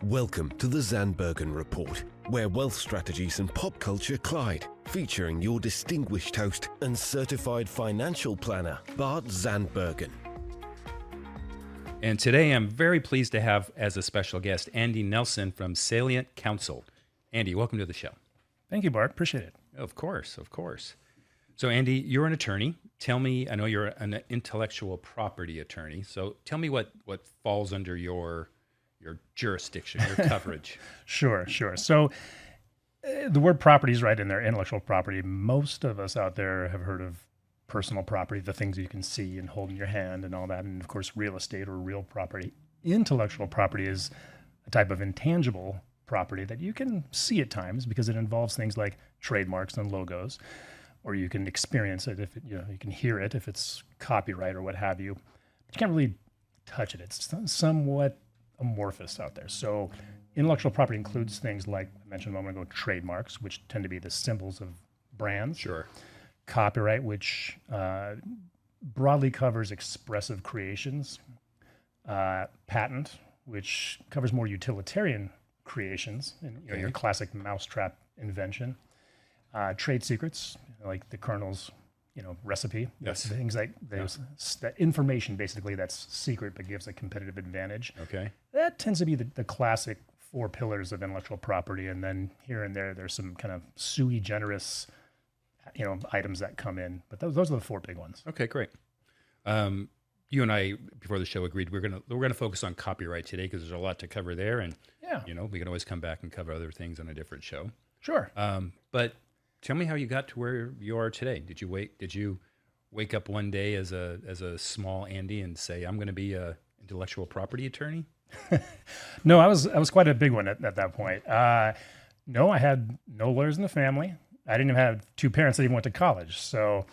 Welcome to the Zandbergen Report, where wealth strategies and pop culture collide, featuring your distinguished host and certified financial planner, Bart Zandbergen. And today I'm very pleased to have as a special guest Andy Nelson from Salient Counsel. Andy, welcome to the show. Thank you, Bart. Appreciate it. Of course. So Andy, you're an attorney. Tell me, I know you're an intellectual property attorney, so tell me what falls under your jurisdiction, your coverage. Sure. So the word property is right in there, intellectual property. Most of us out there have heard of personal property, the things you can see and hold in your hand and all that, and of course real estate or real property. Intellectual property is a type of intangible property that you can see at times because it involves things like trademarks and logos, or you can experience it if you can hear it if it's copyright or what have you. But you can't really touch it. It's somewhat amorphous out there. So intellectual property includes things like I mentioned a moment ago, trademarks, which tend to be the symbols of brands. Sure. Copyright, which broadly covers expressive creations. Patent, which covers more utilitarian creations, and your classic mousetrap invention. Trade secrets, like the Colonel's recipe. Yes. Things like those, that information basically that's secret but gives a competitive advantage. Okay. That tends to be the classic four pillars of intellectual property. And then here and there's some kind of sui generis, items that come in. But those are the four big ones. Okay, great. You and I, before the show, agreed we're gonna focus on copyright today because there's a lot to cover there, and we can always come back and cover other things on a different show. Sure. But tell me how you got to where you are today. Did you wake up one day as a small Andy and say, I'm going to be a intellectual property attorney? No, I was quite a big one at that point. No, I had no lawyers in the family. I didn't even have two parents that even went to college. So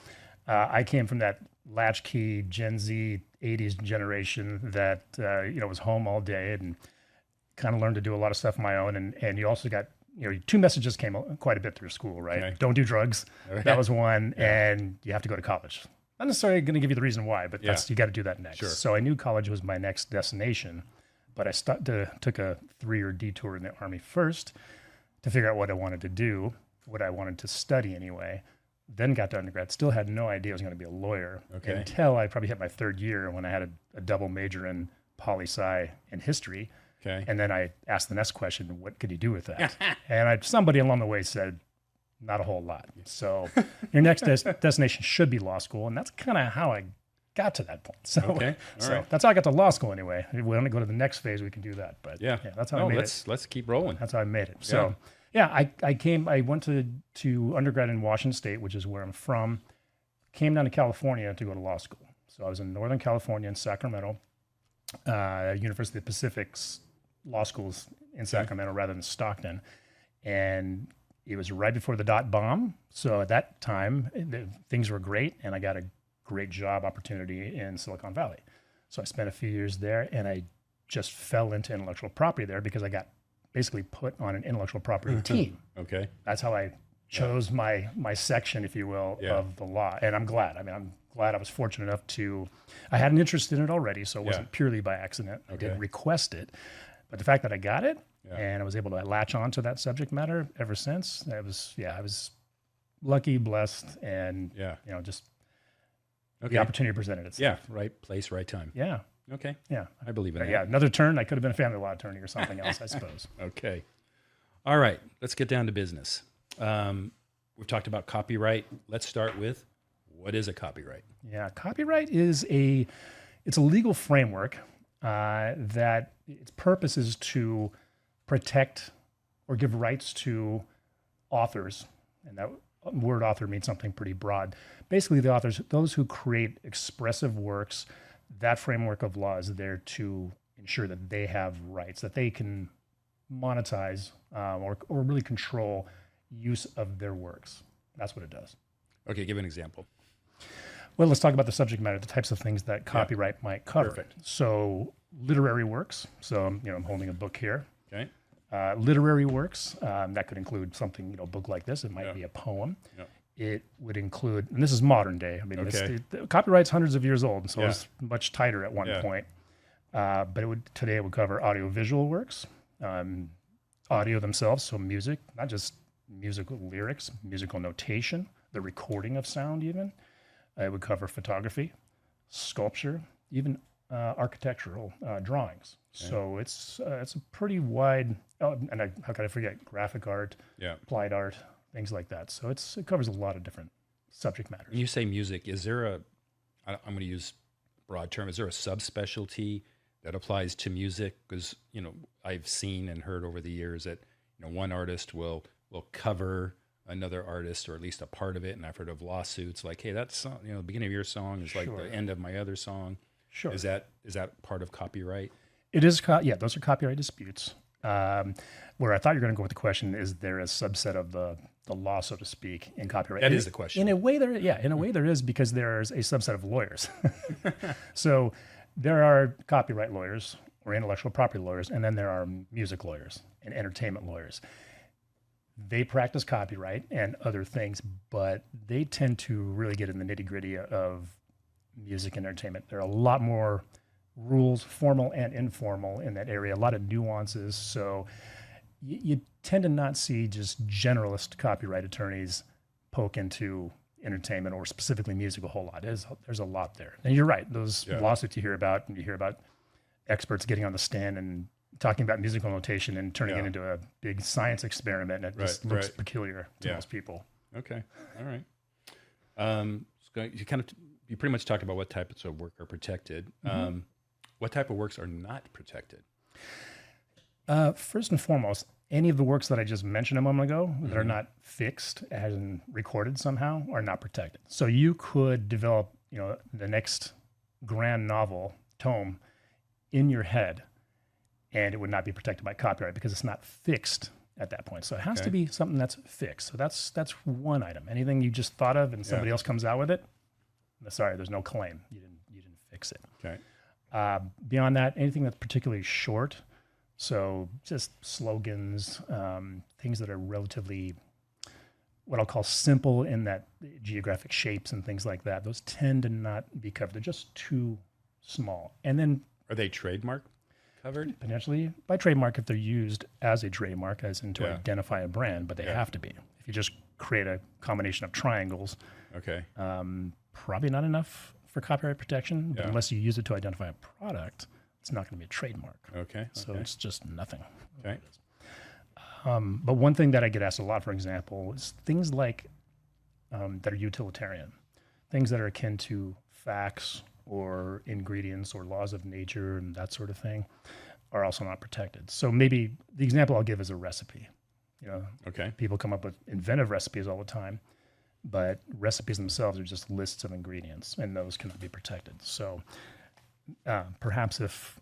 I came from that latchkey Gen Z 80s generation that was home all day and kind of learned to do a lot of stuff on my own. And you also got two messages came quite a bit through school, right? Okay. Don't do drugs. Right. That was one. Yeah. And you have to go to college. Not necessarily going to give you the reason why, but you got to do that next. Sure. So I knew college was my next destination, but I took a 3-year detour in the Army first to figure out what I wanted to do, what I wanted to study anyway. Then got to undergrad. Still had no idea I was going to be a lawyer until I probably hit my third year when I had a double major in poli-sci and history. Okay. And then I asked the next question, what could you do with that? And somebody along the way said, not a whole lot. So your next destination should be law school. And that's kind of how I got to that point. So, right. That's how I got to law school anyway. If we want to go to the next phase, we can do that. But that's how I made it. Let's keep rolling. That's how I made it. So I went to undergrad in Washington State, which is where I'm from, came down to California to go to law school. So I was in Northern California in Sacramento, University of the Pacific's law schools in Sacramento rather than Stockton. And it was right before the dot bomb. So at that time, things were great. And I got a great job opportunity in Silicon Valley. So I spent a few years there and I just fell into intellectual property there because I got basically put on an intellectual property team. Okay. That's how I chose my section, if you will, of the law. And I'm glad. I'm glad I was fortunate enough I had an interest in it already. So it wasn't purely by accident. I didn't request it. But the fact that I got it and I was able to latch on to that subject matter ever since, I was lucky, blessed, and just the opportunity presented itself. Yeah, right place, right time. Yeah. Okay. Yeah. I believe in that. Yeah, another turn. I could have been a family law attorney or something else, I suppose. Okay. All right, let's get down to business. We've talked about copyright. Let's start with, what is a copyright? Yeah, copyright is a legal framework that its purpose is to protect or give rights to authors. And that word author means something pretty broad. Basically, the authors, those who create expressive works, that framework of law is there to ensure that they have rights, that they can monetize or really control use of their works. That's what it does. Okay, give an example. Well, let's talk about the subject matter, the types of things that copyright might cover. Perfect. So literary works. So, I'm holding a book here. Okay. Literary works, that could include something, a book like this. It might be a poem. Yeah. It would include, and this is modern day. The copyright's hundreds of years old, so it's much tighter at one point. But today it would cover audiovisual works, audio themselves, so music, not just musical lyrics, musical notation, the recording of sound even. It would cover photography, sculpture, even architectural drawings. Okay. So it's a pretty wide, how could I forget, graphic art, applied art, things like that. So it covers a lot of different subject matters. When you say music, is there I'm going to use a broad term, is there a subspecialty that applies to music? Because, I've seen and heard over the years that, one artist will cover another artist, or at least a part of it. And I've heard of lawsuits like, hey, that song, the beginning of your song is like the end of my other song. Sure. Is that part of copyright? It is. Those are copyright disputes. Where I thought you were going to go with the question, is there a subset of the law, so to speak, in copyright? That is the question. In a way, there is, because there's a subset of lawyers. So there are copyright lawyers or intellectual property lawyers, and then there are music lawyers and entertainment lawyers. They practice copyright and other things, but they tend to really get in the nitty-gritty of music and entertainment. There are a lot more rules, formal and informal, in that area, a lot of nuances. So you tend to not see just generalist copyright attorneys poke into entertainment or specifically music a whole lot. There's a lot there. And you're right, those lawsuits you hear about, and you hear about experts getting on the stand and talking about musical notation and turning it into a big science experiment, and it just looks peculiar to most people. Okay, all right. You pretty much talked about what types of work are protected. Mm-hmm. What type of works are not protected? First and foremost, any of the works that I just mentioned a moment ago that are not fixed and recorded somehow are not protected. So you could develop, the next grand novel tome in your head, and it would not be protected by copyright because it's not fixed at that point. So it has to be something that's fixed. So that's one item. Anything you just thought of and somebody else comes out with it, sorry, there's no claim. You didn't fix it. Okay. Beyond that, anything that's particularly short, so just slogans, things that are relatively what I'll call simple in that geographic shapes and things like that, those tend to not be covered. They're just too small. And then are they trademark covered? Potentially by trademark if they're used as a trademark, as in to identify a brand, but they have to be. If you just create a combination of triangles, probably not enough for copyright protection, but unless you use it to identify a product, it's not going to be a trademark. So it's just nothing. But one thing that I get asked a lot, for example, is things like that are utilitarian, things that are akin to facts or ingredients or laws of nature and that sort of thing are also not protected. So maybe the example I'll give is a recipe. People come up with inventive recipes all the time, but recipes themselves are just lists of ingredients, and those cannot be protected. So perhaps if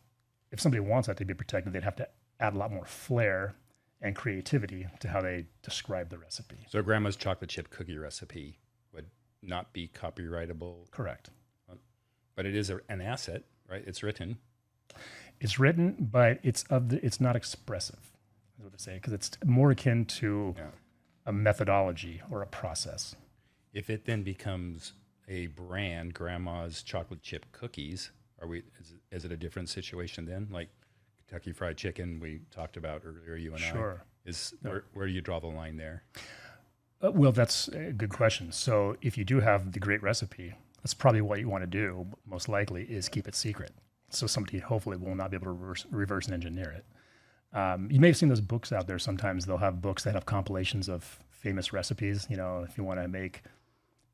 somebody wants that to be protected, they'd have to add a lot more flair and creativity to how they describe the recipe. So grandma's chocolate chip cookie recipe would not be copyrightable? Correct. But it is an asset, right? It's written. It's written, but it's not expressive, is what I say, because it's more akin to a methodology or a process. If it then becomes a brand, grandma's chocolate chip cookies, is it a different situation then? Like Kentucky Fried Chicken we talked about earlier, you and I. Where do you draw the line there? Well, that's a good question. So if you do have the great recipe, that's probably what you want to do, most likely, is keep it secret. So somebody hopefully will not be able to reverse engineer it. You may have seen those books out there. Sometimes they'll have books that have compilations of famous recipes. If you want to make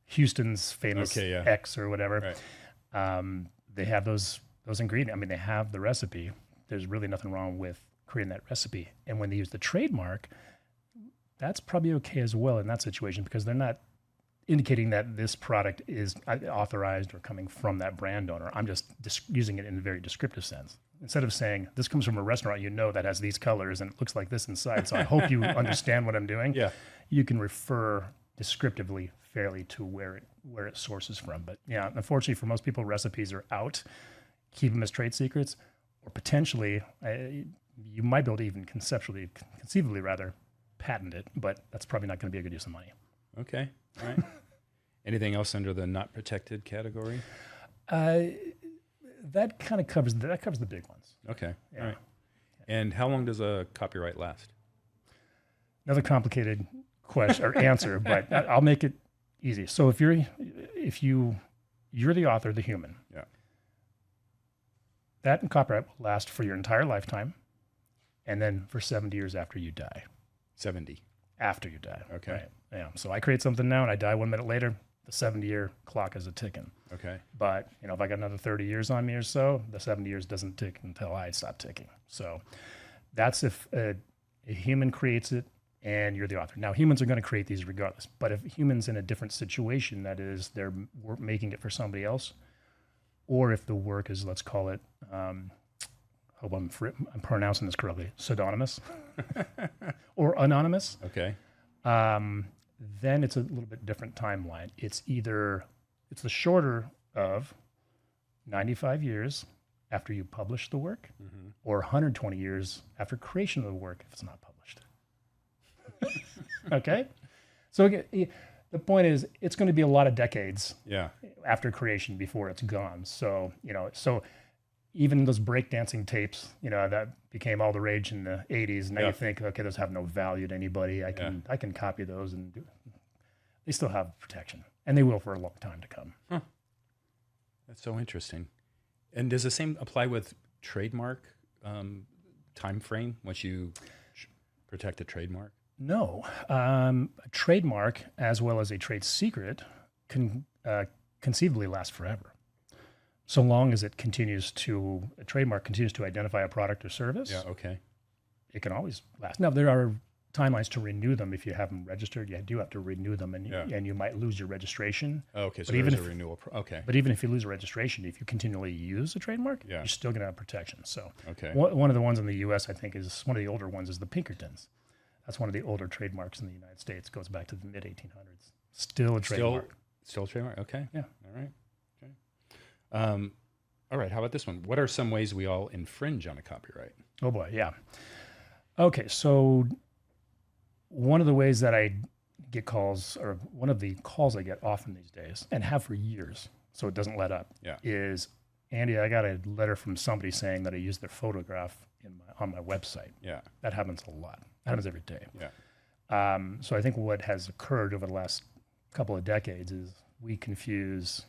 Houston's famous X or whatever, they have those ingredients. I mean, they have the recipe. There's really nothing wrong with creating that recipe. And when they use the trademark, that's probably okay as well in that situation, because they're not indicating that this product is authorized or coming from that brand owner. I'm just using it in a very descriptive sense. Instead of saying, this comes from a restaurant that has these colors and it looks like this inside, so I hope you understand what I'm doing. You can refer descriptively fairly to where it sources from. But unfortunately for most people, recipes are out. Keep them as trade secrets, or potentially you might be able to even conceivably patent it, but that's probably not going to be a good use of money. Okay. All right. Anything else under the not protected category? That kind of covers the big ones. Okay. All right. And how long does a copyright last? Another complicated question or answer, but I'll make it easy. So if you're the author, the human, Yeah. that copyright will last for your entire lifetime, and then for 70 years after you die. 70. After you die. Okay. Right. Yeah. So I create something now and I die 1 minute later, the 70-year clock is a ticking. Okay. But, if I got another 30 years on me or so, the 70 years doesn't tick until I stop ticking. So that's if a human creates it and you're the author. Now, humans are going to create these regardless. But if humans in a different situation, that is, they're making it for somebody else, or if the work is, let's call it, hope I'm pronouncing this correctly, pseudonymous or anonymous. Okay. Then it's a little bit different timeline. It's the shorter of 95 years after you publish the work, or 120 years after creation of the work if it's not published. Okay? So again, the point is, it's going to be a lot of decades after creation before it's gone. So, even those breakdancing tapes, that became all the rage in the 80s. Now you think, okay, those have no value to anybody. I can copy those and they still have protection, and they will for a long time to come. Huh. That's so interesting. And does the same apply with trademark time frame once you protect a trademark? No, a trademark as well as a trade secret can conceivably last forever, so long as a trademark continues to identify a product or service. Yeah. Okay. It can always last. Now, there are timelines to renew them. If you have them registered, you do have to renew them, and you might lose your registration. Okay, so but even there's a renewal. Okay. But even if you lose a registration, if you continually use a trademark, you're still going to have protection. So Okay. one of the ones in the U.S., I think, is one of the older ones is the Pinkertons. That's one of the older trademarks in the United States. Goes back to the mid-1800s. Still a trademark. Still a trademark? Okay. Yeah. All right. Okay. All right. How about this one? What are some ways we all infringe on a copyright? Oh, boy. Yeah. Okay. So one of the ways that I get calls, or one of the calls I get often these days, and have for years, so it doesn't let up, is, Andy, I got a letter from somebody saying that I used their photograph on my website. Yeah. That happens a lot. That happens every day. Yeah. So I think what has occurred over the last couple of decades is we confuse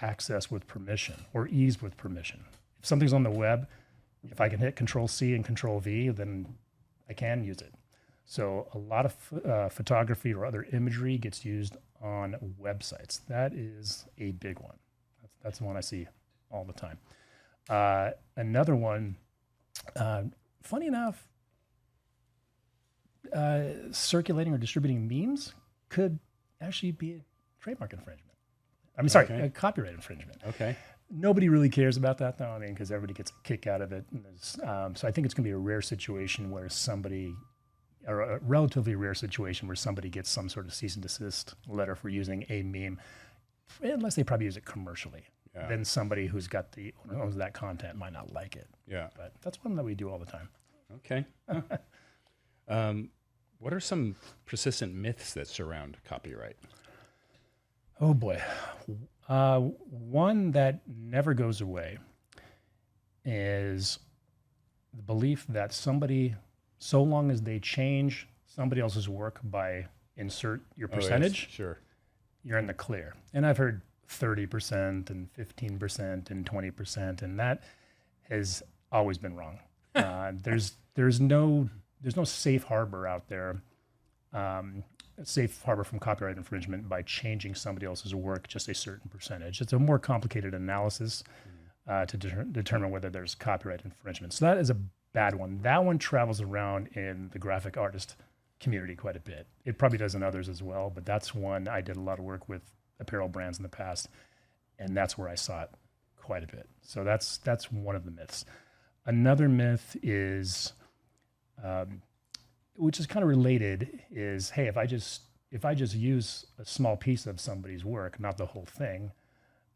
access with permission or ease with permission. If something's on the web, if I can hit Control-C and Control-V, then I can use it. So a lot of photography or other imagery gets used on websites. That is a big one. That's the one I see all the time. Another one, funny enough, circulating or distributing memes could actually be a trademark infringement. A copyright infringement. Okay. Nobody really cares about that, though. Because everybody gets a kick out of it. So I think it's going to be a rare situation where or a relatively rare situation where somebody gets some sort of cease and desist letter for using a meme, unless they probably use it commercially. Yeah. Then somebody who owns that content might not like it. Yeah. But that's one that we do all the time. Okay. What are some persistent myths that surround copyright? Oh boy. One that never goes away is the belief that somebody, so long as they change somebody else's work by insert your percentage, yes, sure, you're in the clear. And I've heard 30% and 15% and 20%, and that has always been wrong. There's no safe harbor out there, safe harbor from copyright infringement by changing somebody else's work just a certain percentage. It's a more complicated analysis to determine whether there's copyright infringement. So that is a bad one. That one travels around in the graphic artist community quite a bit. It probably does in others as well, but that's one I did a lot of work with apparel brands in the past, and that's where I saw it quite a bit. So that's one of the myths. Another myth is, which is kind of related, is, hey, if I just use a small piece of somebody's work, not the whole thing,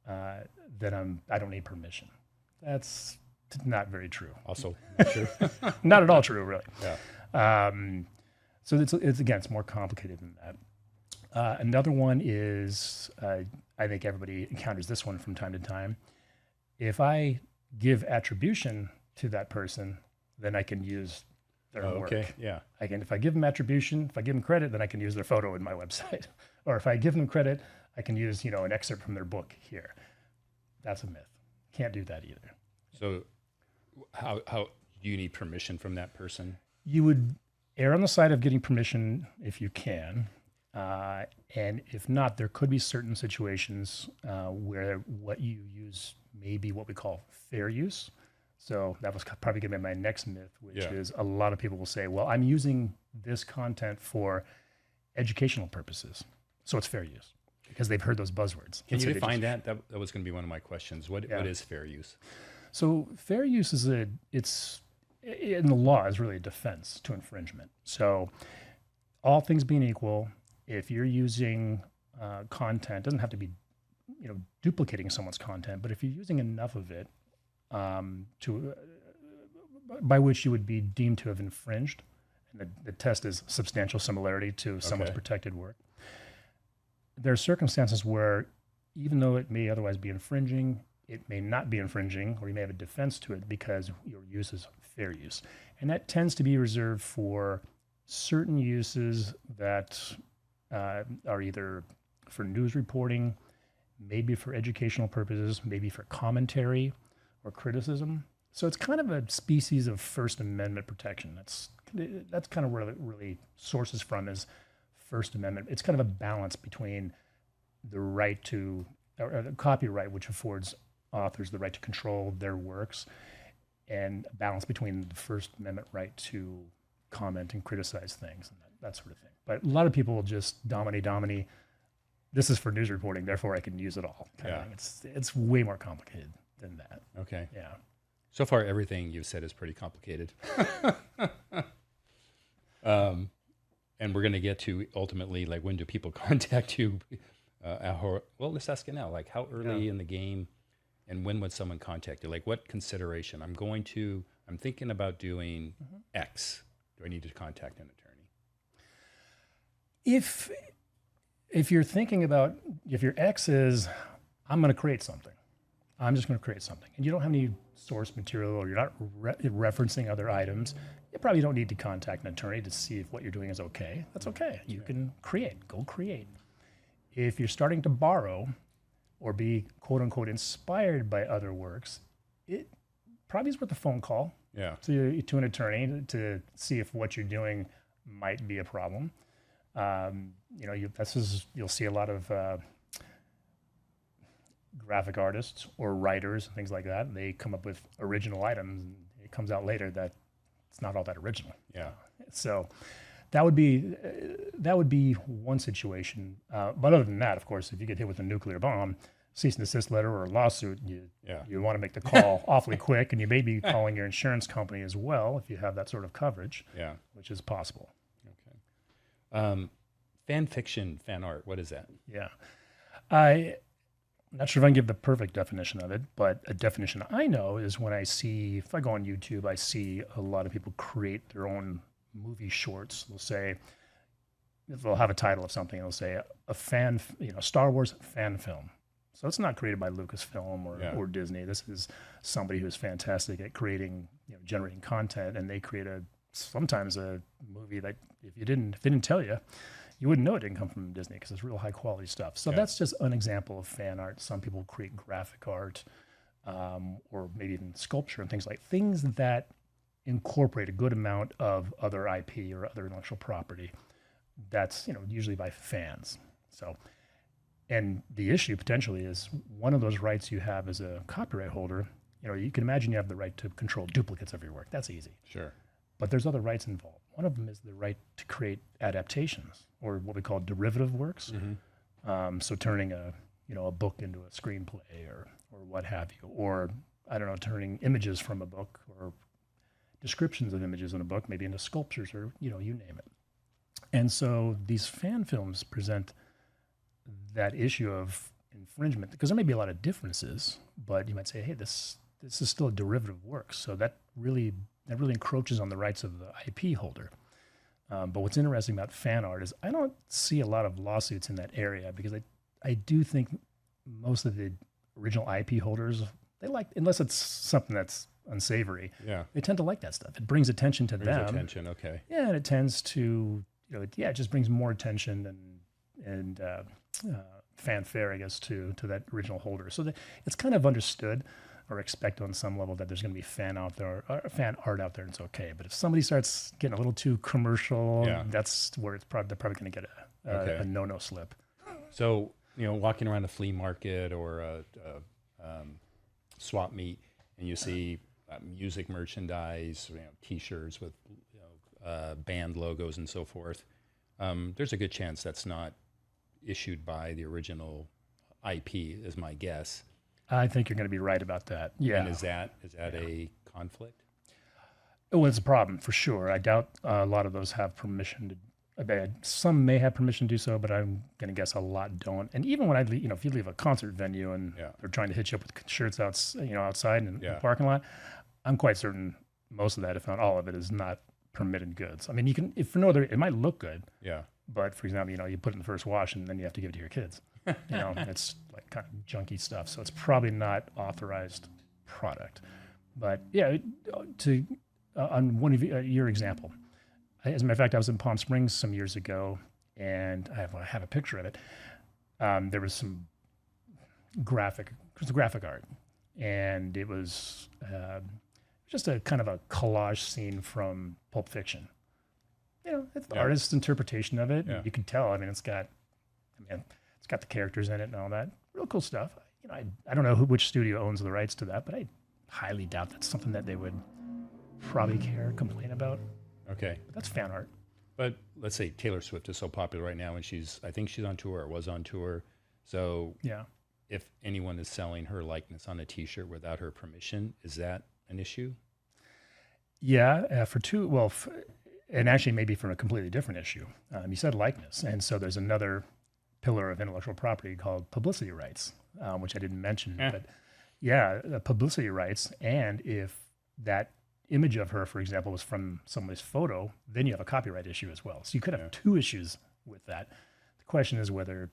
then I don't need permission. That's not very true. Also not true. Not at all true, really. Yeah. So it's more complicated than that. Another one is, I think everybody encounters this one from time to time. If I give attribution to that person, then I can use their work. Okay. Yeah. If I give them attribution, if I give them credit, then I can use their photo in my website. Or if I give them credit, I can use, an excerpt from their book here. That's a myth. Can't do that either. So how do you need permission from that person? You would err on the side of getting permission if you can. And if not, there could be certain situations where what you use may be what we call fair use. So that was probably going to be my next myth, which is a lot of people will say, well, I'm using this content for educational purposes. So it's fair use because they've heard those buzzwords. Can you define that? That was going to be one of my questions. What is fair use? So fair use is it's in the law is really a defense to infringement. So all things being equal, if you're using content, doesn't have to be, duplicating someone's content, but if you're using enough of it by which you would be deemed to have infringed, and the test is substantial similarity to someone's protected work. There are circumstances where, even though it may otherwise be infringing, it may not be infringing, or you may have a defense to it because your use is fair use. And that tends to be reserved for certain uses that are either for news reporting, maybe for educational purposes, maybe for commentary or criticism. So it's kind of a species of First Amendment protection. That's kind of where it really sources from is First Amendment. It's kind of a balance between the right to, or the copyright, which affords authors the right to control their works, and a balance between the First Amendment right to comment and criticize things and that sort of thing. But a lot of people will just domini. This is for news reporting, therefore I can use it all. It's way more complicated than that. Okay. Yeah. So far, everything you've said is pretty complicated. And we're going to get to ultimately, like, when do people contact you? Well, let's ask it now. Like, how early in the game, and when would someone contact you? Like, what consideration? I'm thinking about doing X. Do I need to contact an attorney? If you're thinking about, if your X is, I'm going to create something. I'm just going to create something. And you don't have any source material, or you're not referencing other items, you probably don't need to contact an attorney to see if what you're doing is okay. That's okay. You can go create. If you're starting to borrow or be quote unquote inspired by other works, it probably is worth a phone call to an attorney to see if what you're doing might be a problem. You'll see a lot of graphic artists or writers and things like that. They come up with original items, and it comes out later that it's not all that original. Yeah. So that would be one situation. But other than that, of course, if you get hit with a nuclear bomb, cease and desist letter or a lawsuit, you want to make the call awfully quick, and you may be calling your insurance company as well if you have that sort of coverage. Yeah. Which is possible. Okay. Fan fiction, fan art, what is that? Yeah. I'm not sure if I can give the perfect definition of it, but a definition I know is if I go on YouTube, I see a lot of people create their own movie shorts. They'll have a title of something, and they'll say a Star Wars fan film. So it's not created by Lucasfilm or Disney. This is somebody who's fantastic at creating, generating content, and they create sometimes a movie that if they didn't tell you, you wouldn't know it didn't come from Disney because it's real high quality stuff. So that's just an example of fan art. Some people create graphic art, or maybe even sculpture and things that incorporate a good amount of other IP or other intellectual property. That's usually by fans. So, and the issue potentially is one of those rights you have as a copyright holder. You can imagine you have the right to control duplicates of your work. That's easy. Sure. But there's other rights involved. One of them is the right to create adaptations, or what we call derivative works. Mm-hmm. So turning a book into a screenplay or what have you, or turning images from a book or descriptions of images in a book maybe into sculptures, or you name it. And so these fan films present that issue of infringement because there may be a lot of differences, but you might say, hey, this is still a derivative work. So that really encroaches on the rights of the IP holder. But what's interesting about fan art is I don't see a lot of lawsuits in that area because I do think most of the original IP holders, they like, unless it's something that's unsavory. Yeah. They tend to like that stuff. It brings attention to Brings them. attention. Okay. Yeah, and it tends to, it just brings more attention and fanfare, I guess, to that original holder. So it's kind of understood or expect on some level that there's going to be fan art out there, and it's okay. But if somebody starts getting a little too commercial, that's where they're probably going to get a no-no slip. So, walking around a flea market or a swap meet, and you see music merchandise, T-shirts with band logos and so forth, there's a good chance that's not issued by the original IP, is my guess. I think you're going to be right about that. Yeah. And is that a conflict? Well, it's a problem for sure. I doubt a lot of those have permission to. Some may have permission to do so, but I'm going to guess a lot don't. And even when if you leave a concert venue and they're trying to hit you up with shirts outside in the parking lot, I'm quite certain most of that, if not all of it, is not permitted goods. I mean, you can, if for no other, it might look good. Yeah. But for example, you put it in the first wash and then you have to give it to your kids. It's like kind of junky stuff. So it's probably not authorized product. But yeah, on one of your example, as a matter of fact, I was in Palm Springs some years ago, and I have a picture of it. There was some graphic art, and it was just a kind of a collage scene from Pulp Fiction. It's the artist's interpretation of it. Yeah. You can tell. I mean, it's got the characters in it and all that. Real cool stuff. I don't know which studio owns the rights to that, but I highly doubt that's something that they would probably complain about. Okay. But that's fan art. But let's say Taylor Swift is so popular right now, and I think she's on tour or was on tour. So if anyone is selling her likeness on a T-shirt without her permission, is that an issue? Yeah, and actually maybe from a completely different issue. You said likeness, and so there's another pillar of intellectual property called publicity rights, which I didn't mention. But publicity rights, and if that image of her, for example, was from somebody's photo, then you have a copyright issue as well. So you could have two issues with that. The question is whether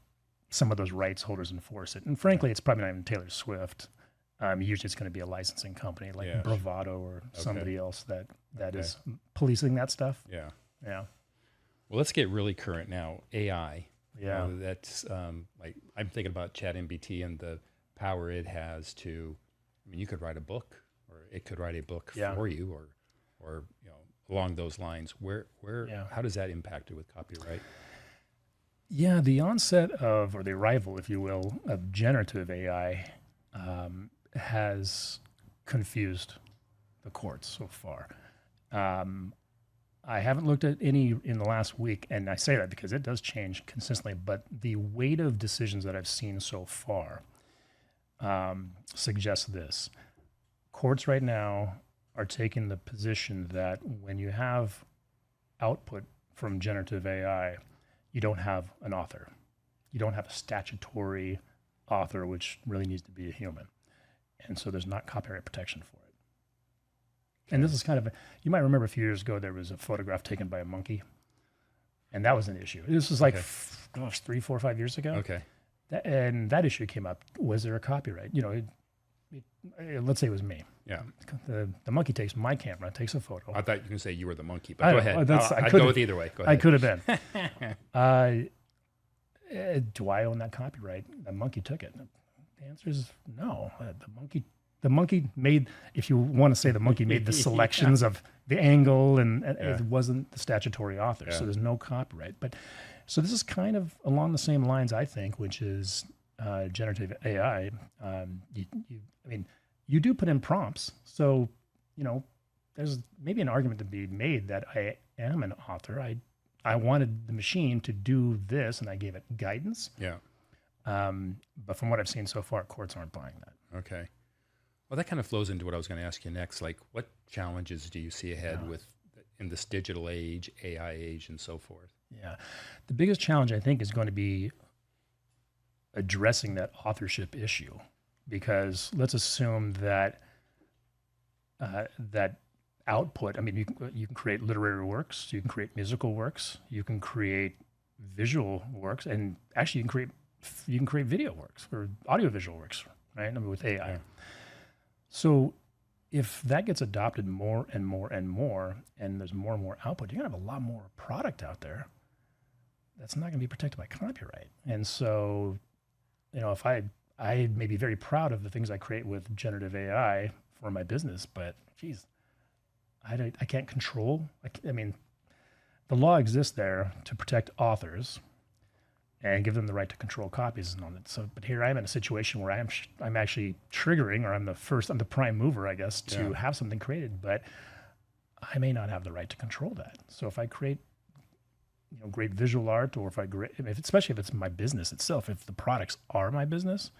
some of those rights holders enforce it. And frankly, it's probably not even Taylor Swift. Usually it's going to be a licensing company like Bravado or somebody else that is policing that stuff. Yeah. Yeah. Well, let's get really current now. AI. Yeah. That's like, I'm thinking about ChatGPT and the power it has to, you could write a book, or it could write a book for you, or along those lines. How does that impact it with copyright? Yeah, the onset or the arrival, if you will, of generative AI has confused the courts so far. I haven't looked at any in the last week, and I say that because it does change consistently, but the weight of decisions that I've seen so far suggests this. Courts right now are taking the position that when you have output from generative AI, you don't have an author. You don't have a statutory author, which really needs to be a human. And so there's not copyright protection for it. And this is kind of, you might remember a few years ago, there was a photograph taken by a monkey, and that was an issue. This was like, 3, 4, 5 years ago. Okay. And that issue came up. Was there a copyright? Let's say it was me. Yeah. The monkey takes my camera, takes a photo. I thought you were going to say you were the monkey, but go ahead. I'd go with either way. Go ahead. I could have been. Do I own that copyright? The monkey took it. The answer is no. The monkey made, if you want to say the monkey made the selections of the angle, and it wasn't the statutory author, so there's no copyright. But so this is kind of along the same lines, I think, which is generative AI. You do put in prompts, so there's maybe an argument to be made that I am an author. I wanted the machine to do this, and I gave it guidance. Yeah. But from what I've seen so far, courts aren't buying that. Okay. Well, that kind of flows into what I was going to ask you next. Like, what challenges do you see ahead in this digital age, AI age, and so forth? Yeah. The biggest challenge, I think, is going to be addressing that authorship issue, because let's assume that that output, you can create literary works, you can create musical works, you can create visual works, and actually you can create video works or audiovisual works, right? With AI. Yeah. So if that gets adopted more and more and more, and there's more and more output, you're gonna have a lot more product out there that's not gonna be protected by copyright. And so, if I may be very proud of the things I create with generative AI for my business, but geez, I can't control. I mean, the law exists there to protect authors and give them the right to control copies and all that. So, but here I am in a situation where I'm actually triggering, or I'm the prime mover, I guess, to have something created, but I may not have the right to control that. So if I create, great visual art, or especially if it's my business itself, if the products are my business,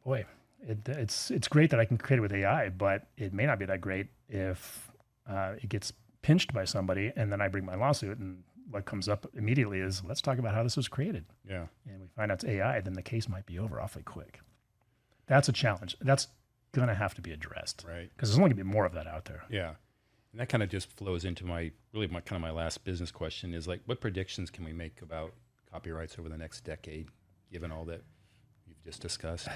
boy, it's great that I can create it with AI, but it may not be that great if it gets pinched by somebody, and then I bring my lawsuit, and what comes up immediately is, let's talk about how this was created. Yeah. And we find out it's AI, then the case might be over awfully quick. That's a challenge. That's going to have to be addressed. Right. Because there's only going to be more of that out there. Yeah. And that kind of just flows into my last business question is, like, what predictions can we make about copyrights over the next decade, given all that you've just discussed?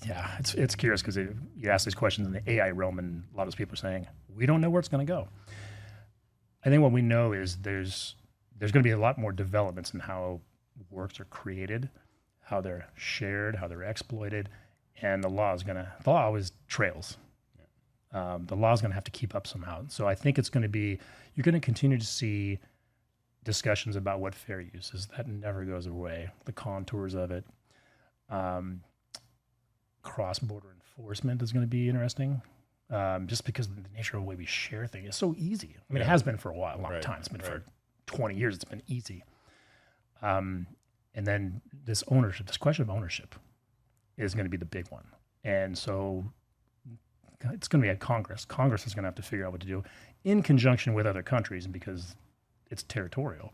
Yeah, it's curious because you ask these questions in the AI realm, and a lot of people are saying, we don't know where it's going to go. I think what we know is there's going to be a lot more developments in how works are created, how they're shared, how they're exploited, and the law always trails. Yeah. The law is going to have to keep up somehow. So I think you're going to continue to see discussions about what fair use is. That never goes away. The contours of it. Cross-border enforcement is going to be interesting. Just because of the nature of the way we share things. It's so easy. I mean, it has been for a long time. It's been for 20 years. It's been easy. And then this question of ownership is going to be the big one. And so it's going to be at Congress. Congress is going to have to figure out what to do in conjunction with other countries, because it's territorial.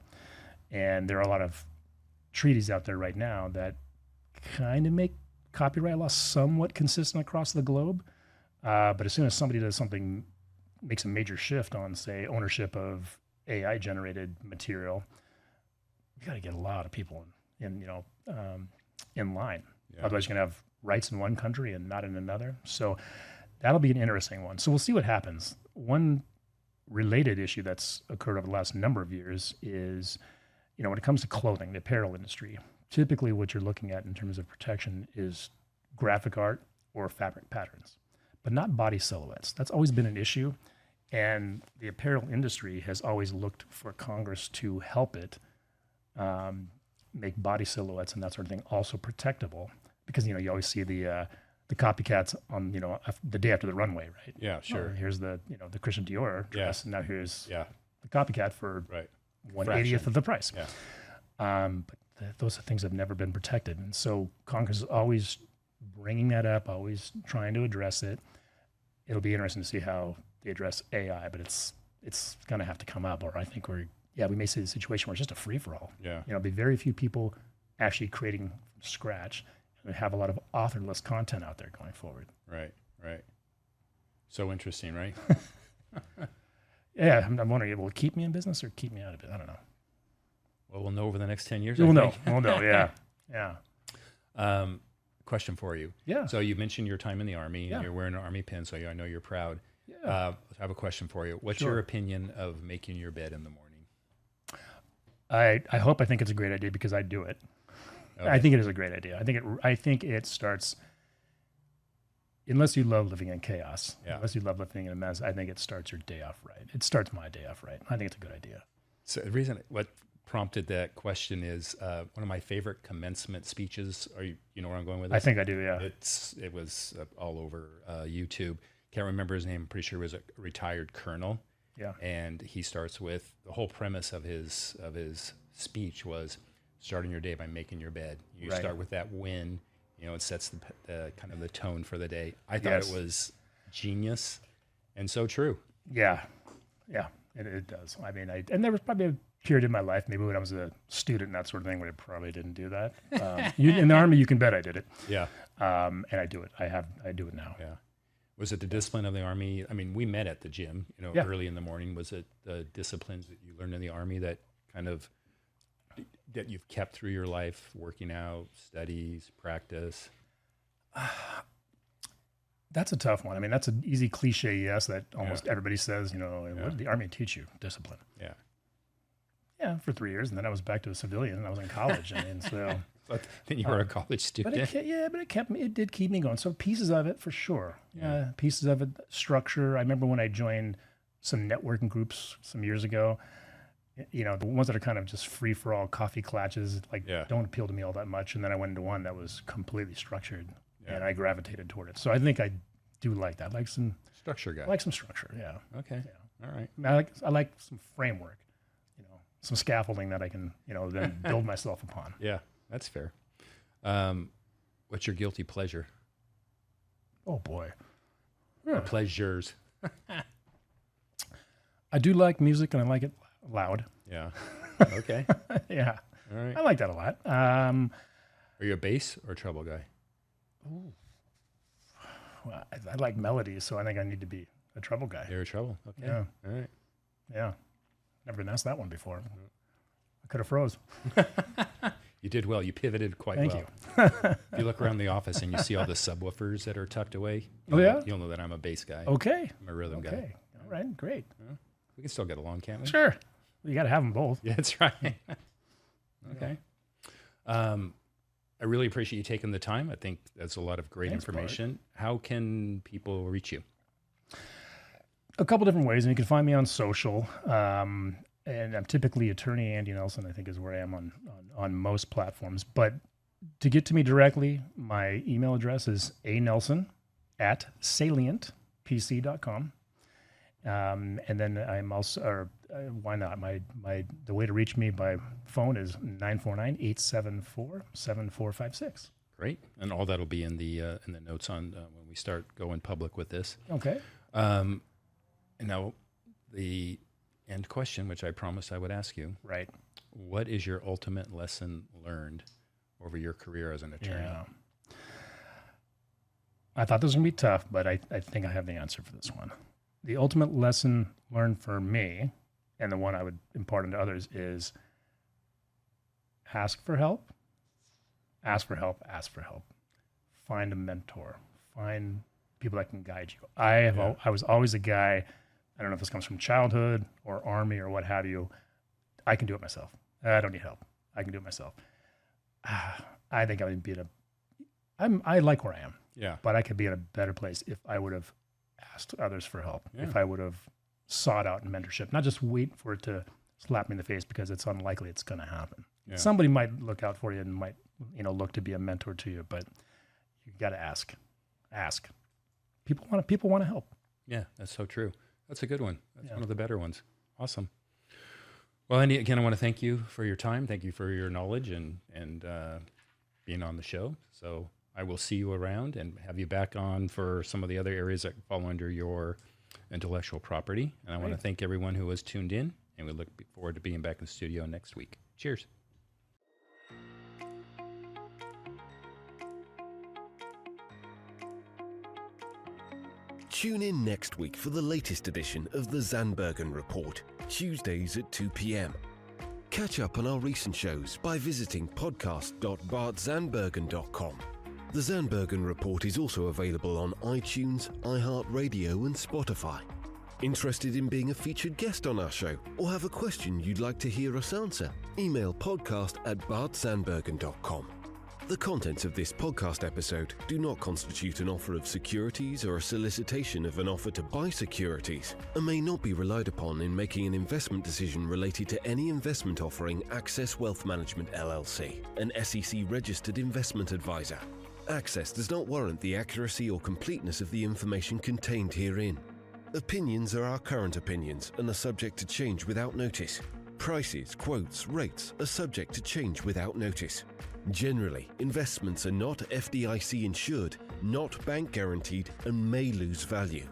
And there are a lot of treaties out there right now that kind of make copyright law somewhat consistent across the globe. But as soon as somebody makes a major shift on, say, ownership of AI-generated material, you got to get a lot of people in line. Yeah. Otherwise, you're going to have rights in one country and not in another. So that'll be an interesting one. So we'll see what happens. One related issue that's occurred over the last number of years is, when it comes to clothing, the apparel industry, typically what you're looking at in terms of protection is graphic art or fabric patterns, but not body silhouettes. That's always been an issue. And the apparel industry has always looked for Congress to help it make body silhouettes and that sort of thing also protectable. Because, you always see the copycats on, the day after the runway, right? Yeah, sure. Here's the Christian Dior dress, and now here's the copycat for right. 1/80th of the price. Yeah. But those things have never been protected. And so Congress is always bringing that up, always trying to address it. It'll be interesting to see how they address AI, but it's going to have to come up, or I think we may see a situation where it's just a free-for-all. Yeah. There'll be very few people actually creating from scratch, and have a lot of authorless content out there going forward. Right. So interesting, right? Yeah, I'm wondering, will it keep me in business or keep me out of it? I don't know. Well, we'll know over the next 10 years. We'll know, yeah. Question for you. Yeah. So you mentioned your time in the Army, and you're wearing an Army pin, so I know you're proud. Yeah. I have a question for you. What's your opinion of making your bed in the morning? I think it's a great idea because I do it. Okay. I think it is a great idea. I think it starts, unless you love living in chaos, unless you love living in a mess, I think it starts your day off right. It starts my day off right. I think it's a good idea. So the reason what prompted that question is one of my favorite commencement speeches. You know where I'm going with this? I think I do, yeah. It was all over YouTube. Can't remember his name. I'm pretty sure he was a retired colonel. Yeah. And he starts with the whole premise of his speech was starting your day by making your bed. You start with that win. It sets the kind of the tone for the day. I thought it was genius and so true. Yeah, it does. I mean, and there was probably a period in my life, maybe when I was a student and that sort of thing, where I probably didn't do that. In the Army, you can bet I did it. Yeah. And I do it. I do it now. Yeah. Was it the discipline of the Army? I mean, we met at the gym, early in the morning. Was it the disciplines that you learned in the Army that you've kept through your life, working out, studies, practice? That's a tough one. I mean, that's an easy cliche yes that almost everybody says, what did the Army teach you? Discipline. Yeah. Yeah, for 3 years. And then I was back to a civilian and I was in college. So. But then you were a college student. It did keep me going. So pieces of it for sure. Yeah. Pieces of it, structure. I remember when I joined some networking groups some years ago, the ones that are kind of just free for all coffee clatches, don't appeal to me all that much. And then I went into one that was completely structured and I gravitated toward it. So I think I do like that. I like some structure guy. I like some structure. Yeah. Okay. Yeah. All right. I like some framework, some scaffolding that I can, then build myself upon. Yeah. That's fair. What's your guilty pleasure? Oh boy. Or pleasures. I do like music and I like it loud. Yeah. Okay. Yeah. All right. I like that a lot. Are you a bass or a treble guy? Ooh. Well, I like melodies, so I think I need to be a treble guy. You're a treble. Okay. Yeah. All right. Yeah. Never been asked that one before. I could have froze. You did well. You pivoted quite well. Thank you. If you look around the office and you see all the subwoofers that are tucked away, you'll know that I'm a bass guy. Okay. I'm a rhythm guy. Okay. All right. Great. We can still get along, can't we? Sure. You got to have them both. Yeah, that's right. Okay. I really appreciate you taking the time. I think that's a lot of great information. Bart. How can people reach you? A couple different ways, and you can find me on social. And I'm typically Attorney Andy Nelson, I think is where I am on most platforms. But to get to me directly, my email address is anelson@salientpc.com. And then I'm also, why not? The way to reach me by phone is 949-874-7456. Great. And all that'll be in the notes on when we start going public with this. Okay. And now the end question, which I promised I would ask you. Right. What is your ultimate lesson learned over your career as an attorney? Yeah. I thought this was going to be tough, but I think I have the answer for this one. The ultimate lesson learned for me, and the one I would impart into others, is ask for help. Ask for help. Ask for help. Find a mentor. Find people that can guide you. I was always a guy, I don't know if this comes from childhood or Army or what have you, I can do it myself. I don't need help. I can do it myself. I think I would be I like where I am. Yeah. But I could be in a better place if I would have asked others for help. Yeah. If I would have sought out mentorship, not just wait for it to slap me in the face because it's unlikely it's going to happen. Yeah. Somebody might look out for you and might, look to be a mentor to you, but you got to ask. Ask. People want to help. Yeah, that's so true. That's a good one. That's one of the better ones. Awesome. Well, Andy, again, I want to thank you for your time. Thank you for your knowledge and being on the show. So I will see you around and have you back on for some of the other areas that fall under your intellectual property. And I want to thank everyone who has tuned in, and we look forward to being back in the studio next week. Cheers. Tune in next week for the latest edition of the Zandbergen Report, Tuesdays at 2 p.m. Catch up on our recent shows by visiting podcast.bartzandbergen.com. The Zandbergen Report is also available on iTunes, iHeartRadio and Spotify. Interested in being a featured guest on our show or have a question you'd like to hear us answer? Email podcast@bartzandbergen.com. The contents of this podcast episode do not constitute an offer of securities or a solicitation of an offer to buy securities and may not be relied upon in making an investment decision related to any investment offering Axxcess Wealth Management LLC, an SEC-registered investment advisor. Axxcess does not warrant the accuracy or completeness of the information contained herein. Opinions are our current opinions and are subject to change without notice. Prices, quotes, rates are subject to change without notice. Generally, investments are not FDIC insured, not bank guaranteed, and may lose value.